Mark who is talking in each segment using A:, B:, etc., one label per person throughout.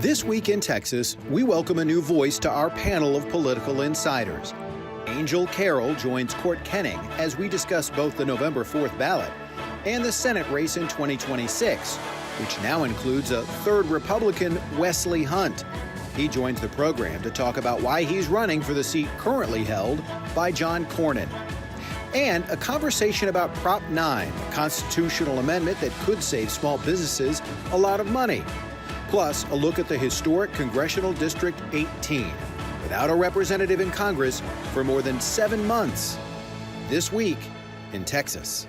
A: This week in Texas, we welcome a new voice to our panel of political insiders. Angel Carroll joins Court Kenning as we discuss both the November 4th ballot and the Senate race in 2026, which now includes a third Republican, Wesley Hunt. He joins the program to talk about why he's running for the seat currently held by John Cornyn. And a conversation about Prop 9, a constitutional amendment that could save small businesses a lot of money. Plus, a look at the historic Congressional District 18, without a representative in Congress for more than 7 months. This week in Texas.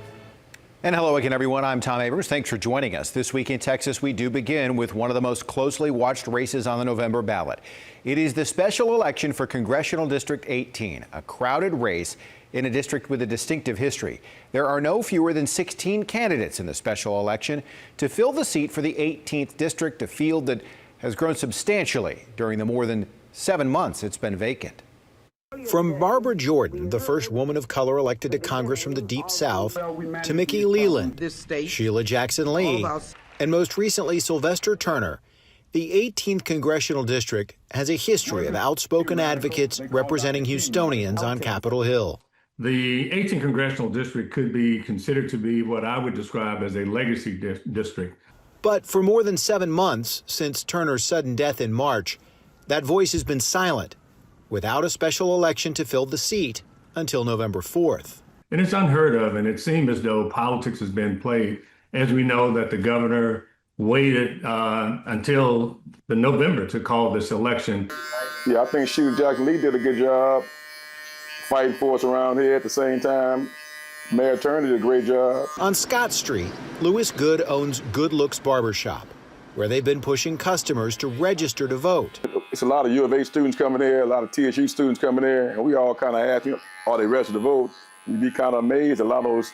B: And hello again, everyone. I'm Tom Abrams. Thanks for joining us. This week in Texas, we do begin with one of the most closely watched races on the November ballot. It is the special election for Congressional District 18, a crowded race in a district with a distinctive history. There are no fewer than 16 candidates in the special election to fill the seat for the 18th district, a field that has grown substantially during the more than 7 months it's been vacant.
A: From Barbara Jordan, the first woman of color elected to Congress from the Deep South, to Mickey Leland, Sheila Jackson Lee, and most recently Sylvester Turner, the 18th Congressional District has a history of outspoken advocates representing Houstonians on Capitol Hill.
C: The 18th Congressional District could be considered to be what I would describe as a legacy district.
A: But for more than 7 months since Turner's sudden death in March, that voice has been silent, without a special election to fill the seat until November 4th.
C: And it's unheard of, and it seemed as though politics has been played. As we know that the governor waited until the November to call this election.
D: Yeah, I think Sheila Jackson Lee did a good job fighting for us around here. At the same time, Mayor Turner did a great job.
A: On Scott Street, Louis Good owns Good Looks Barbershop, where they've been pushing customers to register to vote.
D: It's a lot of U of A students coming here, a lot of TSU students coming here, and we all kind of ask, are they registered to vote? You'd be kind of amazed. A lot of those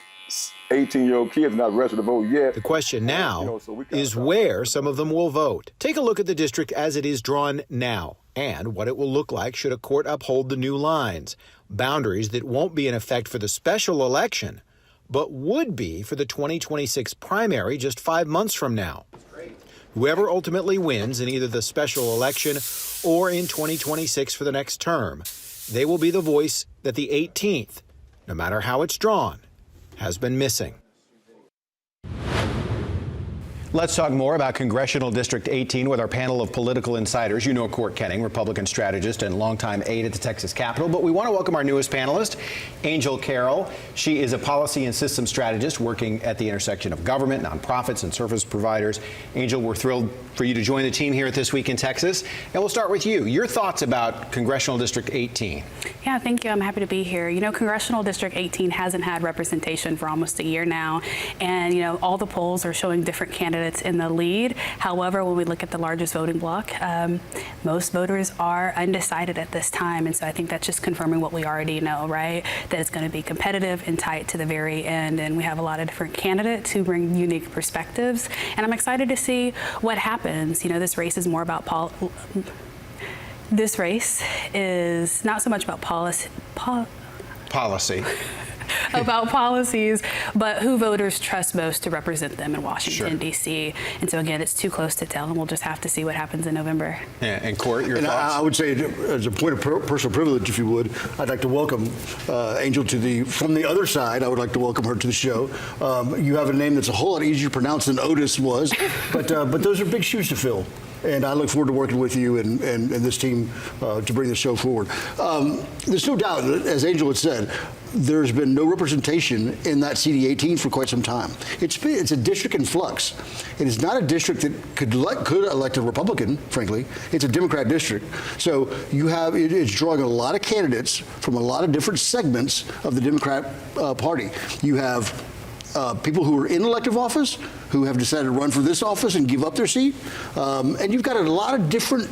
D: 18-year-old kids are not registered to vote yet.
A: The question now is where some of them will vote. Take a look at the district as it is drawn now and what it will look like should a court uphold the new lines, boundaries that won't be in effect for the special election, but would be for the 2026 primary just 5 months from now. Whoever ultimately wins in either the special election or in 2026 for the next term, they will be the voice that the 18th, no matter how it's drawn, has been missing.
B: Let's talk more about Congressional District 18 with our panel of political insiders. You know Court Kenning, Republican strategist and longtime aide at the Texas Capitol. But we want to welcome our newest panelist, Angel Carroll. She is a policy and systems strategist working at the intersection of government, nonprofits, and service providers. Angel, we're thrilled for you to join the team here at This Week in Texas. And we'll start with you. Your thoughts about Congressional District 18?
E: Yeah, thank you. I'm happy to be here. You know, Congressional District 18 hasn't had representation for almost a year now. And, you know, all the polls are showing different candidates in the lead. However, when we look at the largest voting bloc, most voters are undecided at this time. And so I think that's just confirming what we already know, right? That it's going to be competitive and tight to the very end. And we have a lot of different candidates who bring unique perspectives. And I'm excited to see what happens. You know, this race is more about This race is not so much about policy. About policies, but who voters trust most to represent them in Washington, D.C. And so, again, it's too close to tell, and we'll just have to see what happens in November.
B: Yeah, and Court, your thoughts?
F: I would say, as a point of personal privilege, if you would, I'd like to welcome Angel from the other side. I would like to welcome her to the show. You have a name that's a whole lot easier to pronounce than Otis was, but those are big shoes to fill. And I look forward to working with you and this team to bring the show forward. There's no doubt, as Angel had said, there's been no representation in that CD18 for quite some time. It's a district in flux. It is not a district that could elect a Republican, frankly. It's a Democrat district. So it's drawing a lot of candidates from a lot of different segments of the Democrat Party. You have people who are in elective office who have decided to run for this office and give up their seat. And you've got a lot of different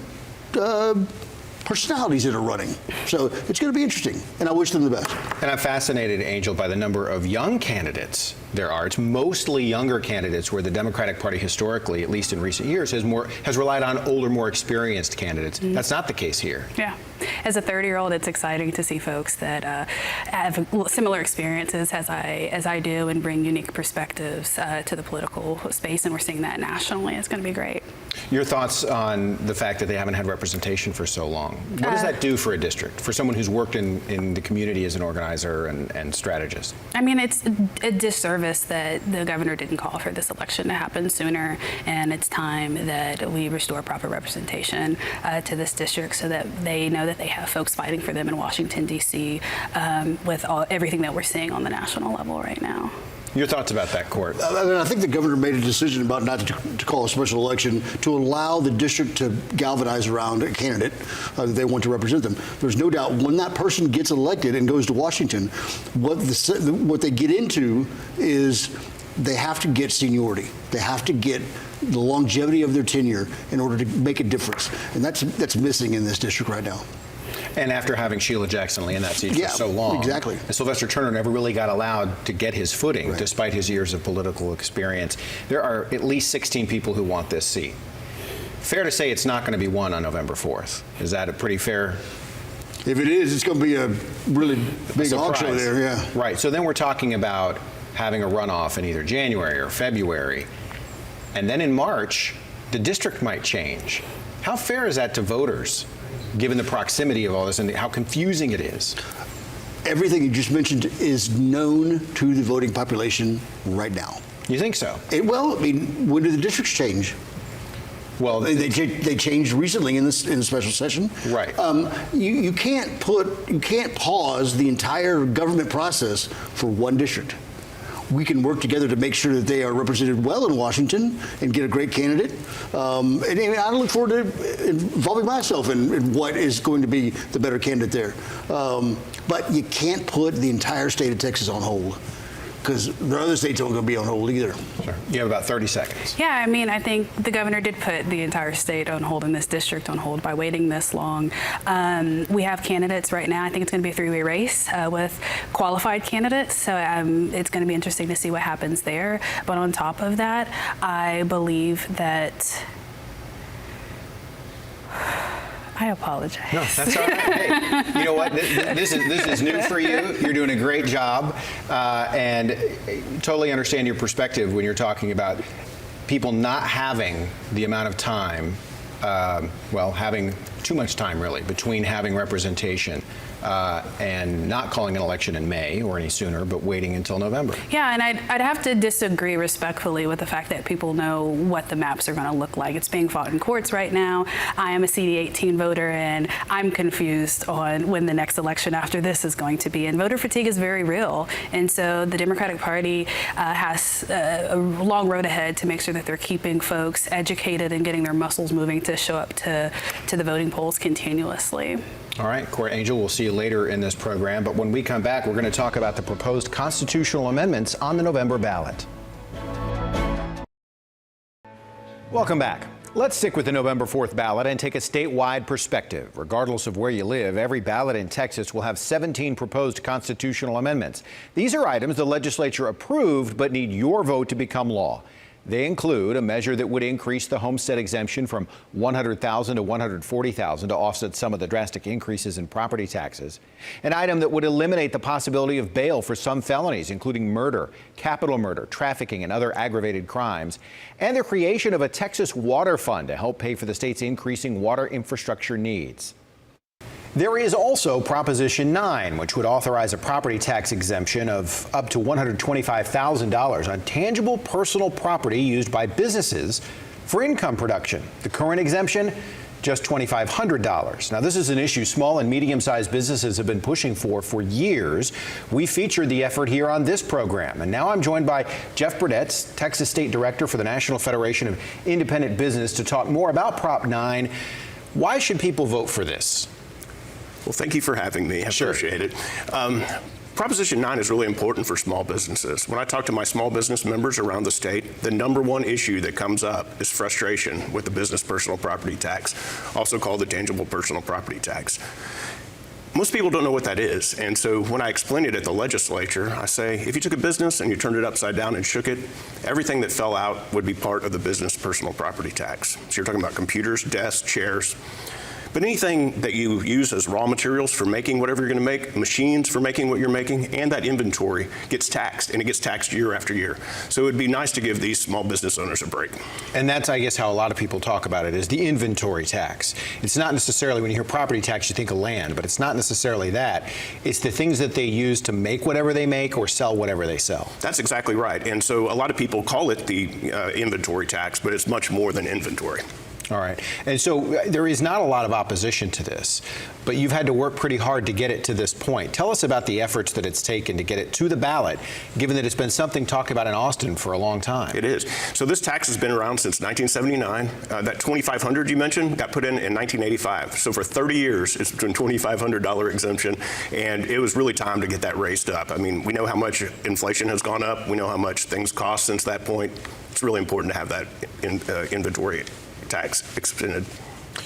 F: personalities that are running. So it's going to be interesting, and I wish them the best.
B: And I'm fascinated, Angel, by the number of young candidates there are. It's mostly younger candidates, where the Democratic Party historically, at least in recent years, has relied on older, more experienced candidates. Mm-hmm. That's not the case here.
E: Yeah. As a 30-year-old, it's exciting to see folks that have similar experiences as I do and bring unique perspectives to the political space, and we're seeing that nationally. It's going to be great.
B: Your thoughts on the fact that they haven't had representation for so long? What does that do for a district, for someone who's worked in the community as an organizer and strategist?
E: I mean, it's a disservice that the governor didn't call for this election to happen sooner, and it's time that we restore proper representation to this district so that they know that they have folks fighting for them in Washington, D.C. With everything that we're seeing on the national level right now.
B: Your thoughts about that, Court?
F: I think the governor made a decision about not to call a special election to allow the district to galvanize around a candidate that they want to represent them. There's no doubt when that person gets elected and goes to Washington, what they get into is they have to get seniority. They have to get the longevity of their tenure in order to make a difference, and that's missing in this district right now.
B: And after having Sheila Jackson Lee in that seat for so long,
F: exactly.
B: And Sylvester Turner never really got allowed to get his footing, despite his years of political experience. There are at least 16 people who want this seat. Fair to say it's not going to be won on November 4th. Is that a pretty fair?
F: If it is, it's going to be a really big hog show there, yeah.
B: Right. So then we're talking about having a runoff in either January or February. And then in March, the district might change. How fair is that to voters, given the proximity of all this and how confusing it is?
F: Everything you just mentioned is known to the voting population right now.
B: You think so?
F: Well, I mean, when did the districts change?
B: Well,
F: they changed recently in the special session.
B: Right.
F: You can't pause the entire government process for one district. We can work together to make sure that they are represented well in Washington and get a great candidate. And I look forward to involving myself in what is going to be the better candidate there. But you can't put the entire state of Texas on hold, because the other states aren't going to be on hold either.
B: Sure. You have about 30 seconds.
E: Yeah, I mean, I think the governor did put the entire state on hold and this district on hold by waiting this long. We have candidates right now. I think it's going to be a three-way race with qualified candidates, so it's going to be interesting to see what happens there. But on top of that, I believe that I apologize.
B: No, that's all right. Hey, you know what? This is new for you. You're doing a great job, and totally understand your perspective when you're talking about people not having the amount of time, having too much time really between having representation and not calling an election in May or any sooner, but waiting until November.
E: Yeah, and I'd have to disagree respectfully with the fact that people know what the maps are going to look like. It's being fought in courts right now. I am a CD18 voter, and I'm confused on when the next election after this is going to be. And voter fatigue is very real. And so the Democratic Party has a long road ahead to make sure that they're keeping folks educated and getting their muscles moving to show up to the voting polls continuously.
B: All right, Court Angel, we'll see you later in this program. But when we come back, we're going to talk about the proposed constitutional amendments on the November ballot. Welcome back. Let's stick with the November 4th ballot and take a statewide perspective. Regardless of where you live, every ballot in Texas will have 17 proposed constitutional amendments. These are items the legislature approved but need your vote to become law. They include a measure that would increase the homestead exemption from $100,000 to $140,000 to offset some of the drastic increases in property taxes, an item that would eliminate the possibility of bail for some felonies, including murder, capital murder, trafficking, and other aggravated crimes, and the creation of a Texas water fund to help pay for the state's increasing water infrastructure needs. There is also Proposition 9, which would authorize a property tax exemption of up to $125,000 on tangible personal property used by businesses for income production. The current exemption, just $2,500. Now, this is an issue small and medium-sized businesses have been pushing for years. We featured the effort here on this program. And now I'm joined by Jeff Burdetts, Texas State Director for the National Federation of Independent Business, to talk more about Prop 9. Why should people vote for this?
G: Well, thank you for having me. I appreciate it. Proposition 9 is really important for small businesses. When I talk to my small business members around the state, the #1 issue that comes up is frustration with the business personal property tax, also called the tangible personal property tax. Most people don't know what that is, and so when I explain it at the legislature, I say, if you took a business and you turned it upside down and shook it, everything that fell out would be part of the business personal property tax. So you're talking about computers, desks, chairs. But anything that you use as raw materials for making whatever you're going to make, machines for making what you're making, and that inventory gets taxed, and it gets taxed year after year. So it would be nice to give these small business owners a break.
B: And that's, I guess, how a lot of people talk about it, is the inventory tax. It's not necessarily, when you hear property tax, you think of land, but it's not necessarily that. It's the things that they use to make whatever they make or sell whatever they sell.
G: That's exactly right. And so a lot of people call it the inventory tax, but it's much more than inventory.
B: All right. And so there is not a lot of opposition to this, but you've had to work pretty hard to get it to this point. Tell us about the efforts that it's taken to get it to the ballot, given that it's been something talked about in Austin for a long time.
G: It is. So this tax has been around since 1979. That $2,500 you mentioned got put in 1985. So for 30 years, it's been $2,500 exemption, and it was really time to get that raised up. I mean, we know how much inflation has gone up. We know how much things cost since that point. It's really important to have that inventory tax extended.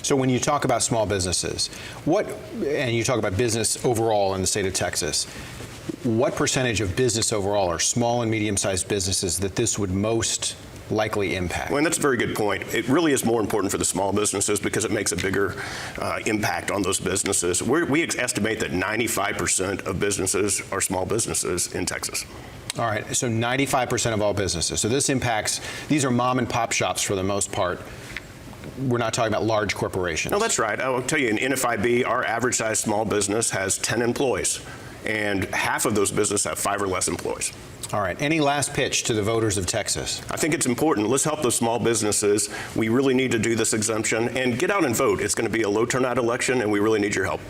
B: So when you talk about small businesses, and you talk about business overall in the state of Texas, what percentage of business overall are small and medium-sized businesses that this would most likely impact?
G: Well, and that's a very good point. It really is more important for the small businesses because it makes a bigger impact on those businesses. We estimate that 95% of businesses are small businesses in Texas.
B: All right, so 95% of all businesses. So this impacts, these are mom and pop shops for the most part. We're not talking about large corporations.
G: No, that's right. I'll tell you, in NFIB, our average size small business has 10 employees, and half of those businesses have 5 or less employees.
B: All right. Any last pitch to the voters of Texas?
G: I think it's important. Let's help those small businesses. We really need to do this exemption, and get out and vote. It's going to be a low turnout election, and we really need your help.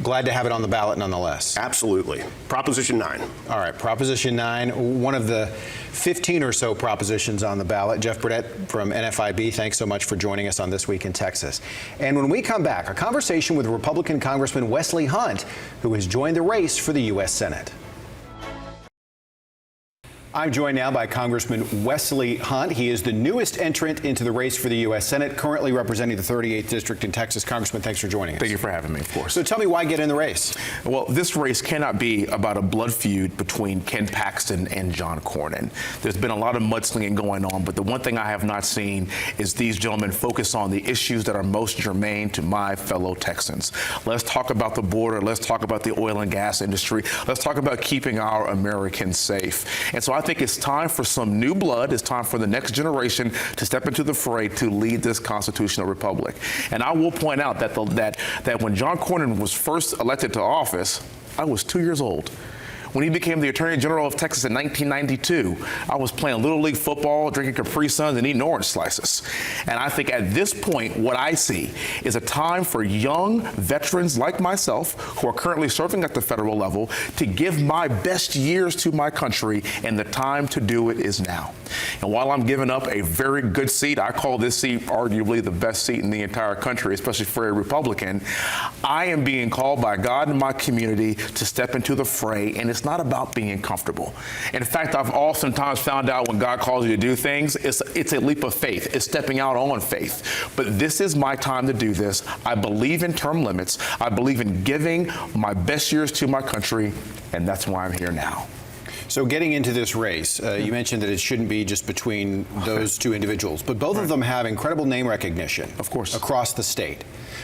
B: Glad to have it on the ballot nonetheless.
G: Absolutely. Proposition 9.
B: All right, Proposition 9, one of the 15 or so propositions on the ballot. Jeff Burdett from NFIB, thanks so much for joining us on This Week in Texas. And when we come back, a conversation with Republican Congressman Wesley Hunt, who has joined the race for the U.S. Senate. I'm joined now by Congressman Wesley Hunt. He is the newest entrant into the race for the U.S. Senate, currently representing the 38th District in Texas. Congressman, thanks for joining us.
H: Thank you for having me, of course.
B: So tell me, why get in the race?
H: Well, this race cannot be about a blood feud between Ken Paxton and John Cornyn. There's been a lot of mudslinging going on, but the one thing I have not seen is these gentlemen focus on the issues that are most germane to my fellow Texans. Let's talk about the border. Let's talk about the oil and gas industry. Let's talk about keeping our Americans safe. And so I think it's time for some new blood. It's time for the next generation to step into the fray to lead this constitutional republic. And I will point out that that when John Cornyn was first elected to office, I was 2 years old. When he became the Attorney General of Texas in 1992, I was playing Little League football, drinking Capri Suns, and eating orange slices. And I think at this point, what I see is a time for young veterans like myself, who are currently serving at the federal level, to give my best years to my country, and the time to do it is now. And while I'm giving up a very good seat, I call this seat arguably the best seat in the entire country, especially for a Republican, I am being called by God and my community to step into the fray, and it's not about being comfortable. In fact, I've oftentimes found out when God calls you to do things, it's a leap of faith. It's stepping out on faith. But this is my time to do this. I believe in term limits. I believe in giving my best years to my country, and that's why I'm here now.
B: So getting into this race, you mentioned that it shouldn't be just between those two individuals, but both of them have incredible name recognition,
H: of course,
B: across the state.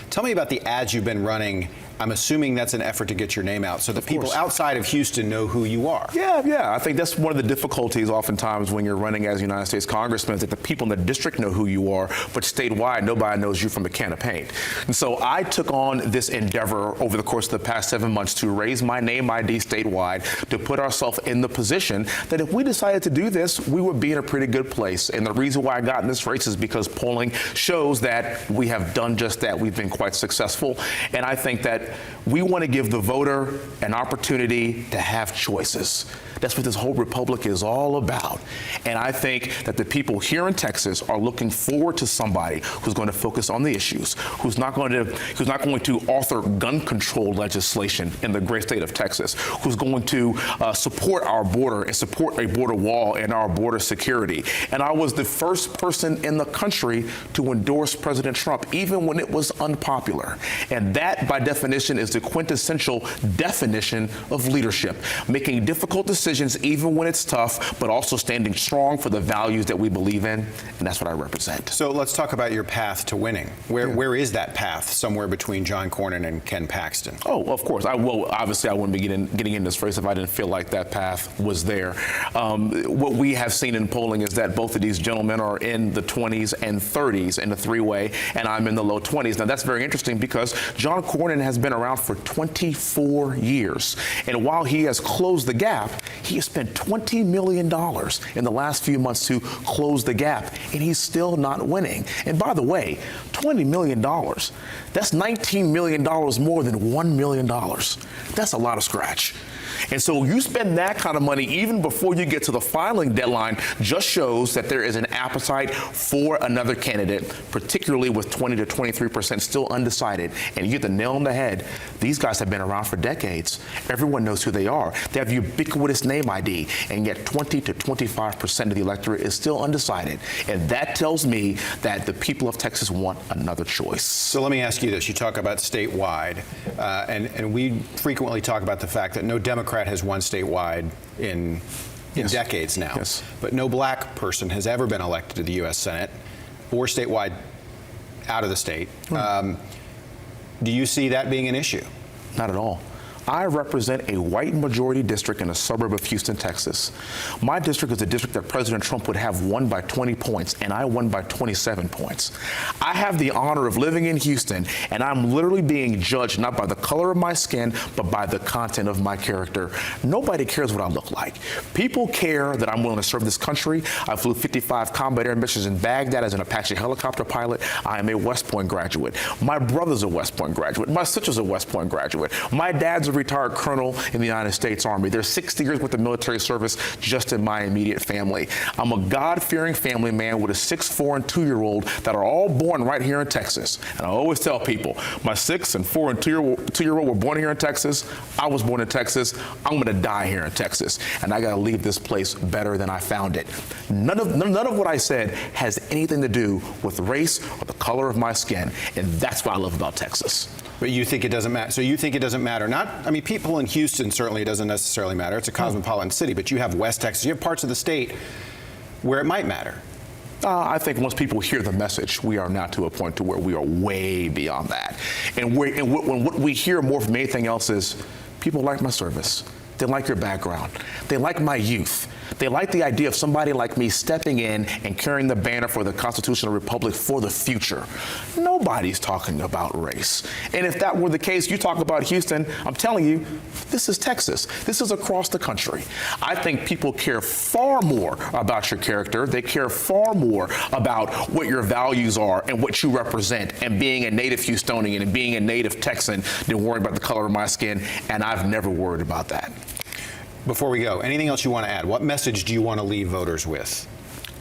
B: Tell me about the ads you've been running. I'm assuming that's an effort to get your name out so that people outside of Houston know who you are.
H: Yeah. I think that's one of the difficulties oftentimes when you're running as a United States Congressman, is that the people in the district know who you are, but statewide, nobody knows you from a can of paint. And so I took on this endeavor over the course of the past 7 months to raise my name ID statewide, to put ourselves in the position that if we decided to do this, we would be in a pretty good place. And the reason why I got in this race is because polling shows that we have done just that. We've been quite successful. And I think that we want to give the voter an opportunity to have choices. That's what this whole republic is all about. And I think that the people here in Texas are looking forward to somebody who's going to focus on the issues, who's not going to author gun control legislation in the great state of Texas, who's going to support our border and support a border wall and our border security. And I was the first person in the country to endorse President Trump, even when it was unpopular. And that, by definition, is the quintessential definition of leadership, making difficult decisions even when it's tough, but also standing strong for the values that we believe in. And that's what I represent.
B: So let's talk about your path to winning. Where is that path? Somewhere between John Cornyn and Ken Paxton?
H: Oh, of course. Obviously, I wouldn't be getting in this race if I didn't feel like that path was there. What we have seen in polling is that both of these gentlemen are in the 20s and 30s in the three-way, and I'm in the low 20s. Now, that's very interesting because John Cornyn has been around for 24 years. And while he has closed the gap, he has spent $20 million in the last few months to close the gap, and he's still not winning. And by the way, $20 million, that's $19 million more than $1 million. That's a lot of scratch. And so you spend that kind of money even before you get to the filing deadline just shows that there is an appetite for another candidate, particularly with 20 to 23% still undecided. And you get the nail on the head. These guys have been around for decades. Everyone knows who they are. They have ubiquitous name ID, and yet 20 to 25% of the electorate is still undecided. And that tells me that the people of Texas want another choice.
B: So let me ask you this. You talk about statewide, and we frequently talk about the fact that no Democrat has won statewide in decades now.
H: Yes.
B: But no black person has ever been elected to the U.S. Senate or statewide out of the state. Do you see that being an issue?
H: Not at all. I represent a white majority district in a suburb of Houston, Texas. My district is a district that President Trump would have won by 20 points, and I won by 27 points. I have the honor of living in Houston, and I'm literally being judged not by the color of my skin, but by the content of my character. Nobody cares what I look like. People care that I'm willing to serve this country. I flew 55 combat air missions in Baghdad as an Apache helicopter pilot. I am a West Point graduate. My brother's a West Point graduate. My sister's a West Point graduate. My dad's a retired colonel in the United States Army. There's 60 years worth of military service just in my immediate family. I'm a God-fearing family man with a 6, 4, and 2-year-old that are all born right here in Texas. And I always tell people, my 6 and 4 and 2-year-old were born here in Texas. I was born in Texas. I'm going to die here in Texas. And I got to leave this place better than I found it. None of what I said has anything to do with race or the color of my skin. And that's what I love about Texas.
B: But you think it doesn't matter? So you think it doesn't matter? People in Houston, certainly it doesn't necessarily matter. It's a cosmopolitan city, but you have West Texas. You have parts of the state where it might matter.
H: I think once people hear the message, we are now to a point to where we are way beyond that. And what we hear more from anything else is people like my service. They like your background. They like my youth. They like the idea of somebody like me stepping in and carrying the banner for the constitutional republic for the future. Nobody's talking about race. And if that were the case, you talk about Houston, I'm telling you, this is Texas. This is across the country. I think people care far more about your character. They care far more about what your values are and what you represent and being a native Houstonian and being a native Texan than worrying about the color of my skin. And I've never worried about that.
B: Before we go, anything else you want to add? What message do you want to leave voters with?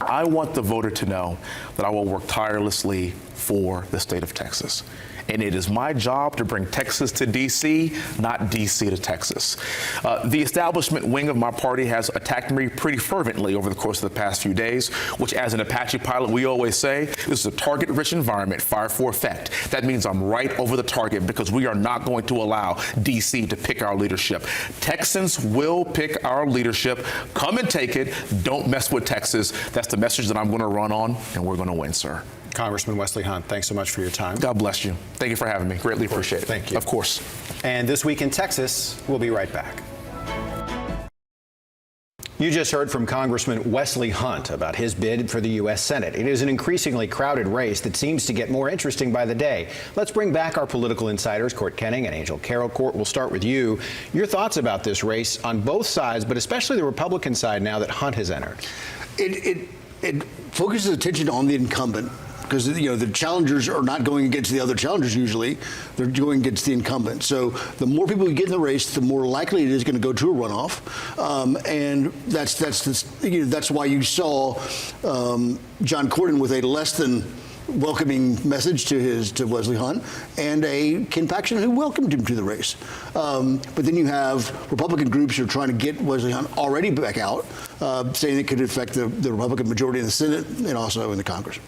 H: I want the voter to know that I will work tirelessly for the state of Texas. And it is my job to bring Texas to D.C., not D.C. to Texas. The establishment wing of my party has attacked me pretty fervently over the course of the past few days, which as an Apache pilot, we always say, this is a target-rich environment, fire for effect. That means I'm right over the target because we are not going to allow D.C. to pick our leadership. Texans will pick our leadership. Come and take it. Don't mess with Texas. That's the message that I'm going to run on, and we're going to win, sir.
B: Congressman Wesley Hunt, thanks so much for your time.
H: God bless you. Thank you for having me. Greatly appreciate it.
B: Thank you.
H: Of course.
B: And This Week in Texas, we'll be right back. You just heard from Congressman Wesley Hunt about his bid for the U.S. Senate. It is an increasingly crowded race that seems to get more interesting by the day. Let's bring back our political insiders, Court Kenning and Angel Carroll. Court, we'll start with you. Your thoughts about this race on both sides, but especially the Republican side now that Hunt has entered.
F: It focuses attention on the incumbent. Because the challengers are not going against the other challengers usually; they're going against the incumbent. So the more people you get in the race, the more likely it is going to go to a runoff, and that's why you saw John Cornyn with a less than welcoming message to Wesley Hunt, and a Ken Paxton who welcomed him to the race. But then you have Republican groups who are trying to get Wesley Hunt already back out, saying it could affect the Republican majority in the Senate and also in the Congress.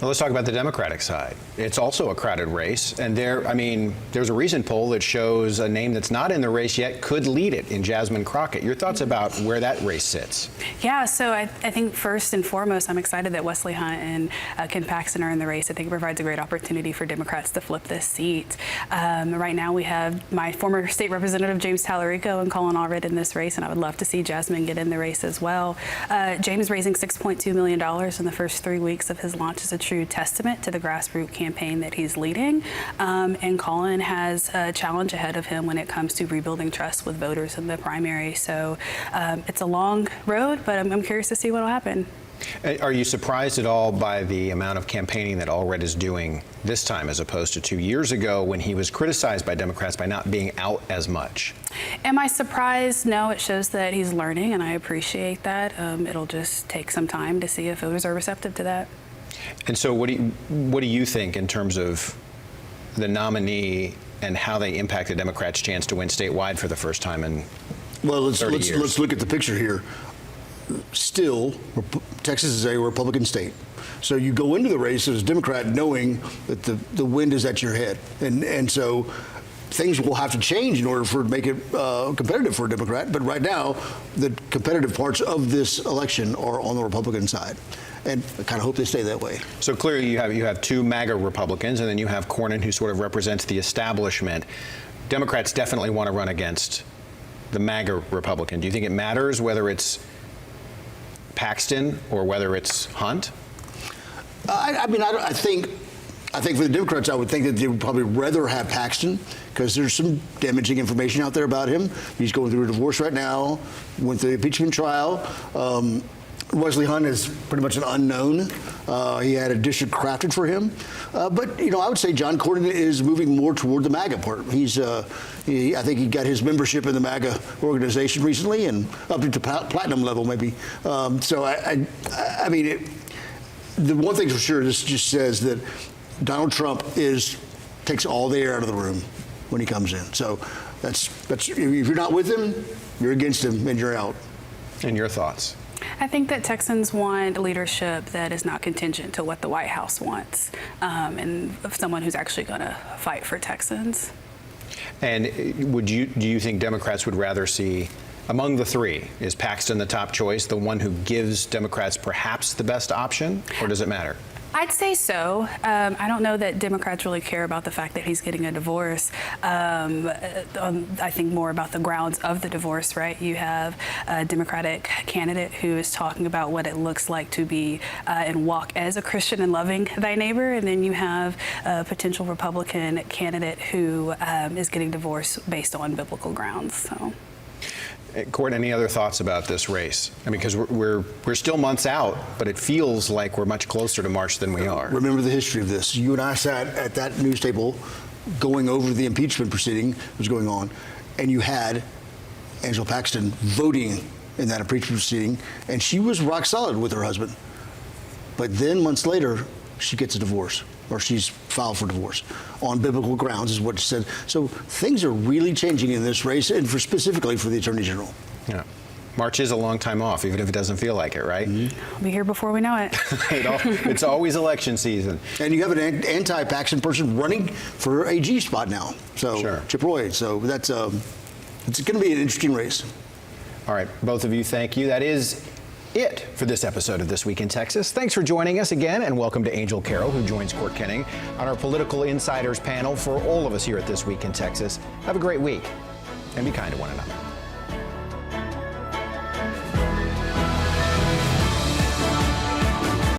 B: Now let's talk about the Democratic side. It's also a crowded race, and there's a recent poll that shows a name that's not in the race yet could lead it in Jasmine Crockett. Your thoughts about where that race sits?
E: Yeah, so I think first and foremost, I'm excited that Wesley Hunt and Ken Paxton are in the race. I think it provides a great opportunity for Democrats to flip this seat. Right now we have my former state representative, James Tallarico, and Colin Allred in this race, and I would love to see Jasmine get in the race as well. James raising $6.2 million in the first 3 weeks of his launch is a true testament to the grassroots campaign that he's leading. And Colin has a challenge ahead of him when it comes to rebuilding trust with voters in the primary. So it's a long road, but I'm curious to see what will happen.
B: Are you surprised at all by the amount of campaigning that Allred is doing this time as opposed to 2 years ago when he was criticized by Democrats by not being out as much?
E: Am I surprised? No, it shows that he's learning, and I appreciate that. It'll just take some time to see if voters are receptive to that.
B: And so what do you think in terms of the nominee and how they impact the Democrats' chance to win statewide for the first time in 30 years?
F: Let's look at the picture here. Still, Texas is a Republican state. So you go into the race as a Democrat knowing that the wind is at your head. And so things will have to change in order to make it competitive for a Democrat. But right now, the competitive parts of this election are on the Republican side. And I kind of hope they stay that way.
B: So clearly you have two MAGA Republicans, and then you have Cornyn, who sort of represents the establishment. Democrats definitely want to run against the MAGA Republican. Do you think it matters whether it's Paxton or whether it's Hunt?
F: I think for the Democrats, I would think that they would probably rather have Paxton because there's some damaging information out there about him. He's going through a divorce right now, went through the impeachment trial. Wesley Hunt is pretty much an unknown. He had a district crafted for him. But, I would say John Cornyn is moving more toward the MAGA part. I think he got his membership in the MAGA organization recently and up to platinum level maybe. The one thing's for sure, this just says that Donald Trump takes all the air out of the room when he comes in. So that's if you're not with him, you're against him and you're out.
B: And your thoughts?
E: I think that Texans want leadership that is not contingent to what the White House wants, and someone who's actually going to fight for Texans.
B: And do you think Democrats would rather see, among the three, is Paxton the top choice, the one who gives Democrats perhaps the best option, or does it matter?
E: I'd say so. I don't know that Democrats really care about the fact that he's getting a divorce. I think more about the grounds of the divorce, right? You have a Democratic candidate who is talking about what it looks like to be and walk as a Christian and loving thy neighbor, and then you have a potential Republican candidate who is getting divorced based on biblical grounds. So.
B: Court, any other thoughts about this race? I mean, because we're still months out, but it feels like we're much closer to March than we are.
F: Remember the history of this. You and I sat at that news table going over the impeachment proceeding that was going on, and you had Angela Paxton voting in that impeachment proceeding, and she was rock solid with her husband. But then months later, she gets a divorce, or she's filed for divorce on biblical grounds, is what it said. So things are really changing in this race, and specifically for the Attorney General.
B: Yeah. March is a long time off, even if it doesn't feel like it, right?
F: Mm-hmm.
E: We'll be here before we know it.
B: It's always election season.
F: And you have an anti-Paxton person running for AG spot now. So
B: sure.
F: Chip Roy. So that's it's going to be an interesting race.
B: All right, both of you, thank you. That is it for this episode of This Week in Texas. Thanks for joining us again, and welcome to Angel Carroll, who joins Court Kenning on our Political Insiders panel. For all of us here at This Week in Texas, have a great week and be kind to one another.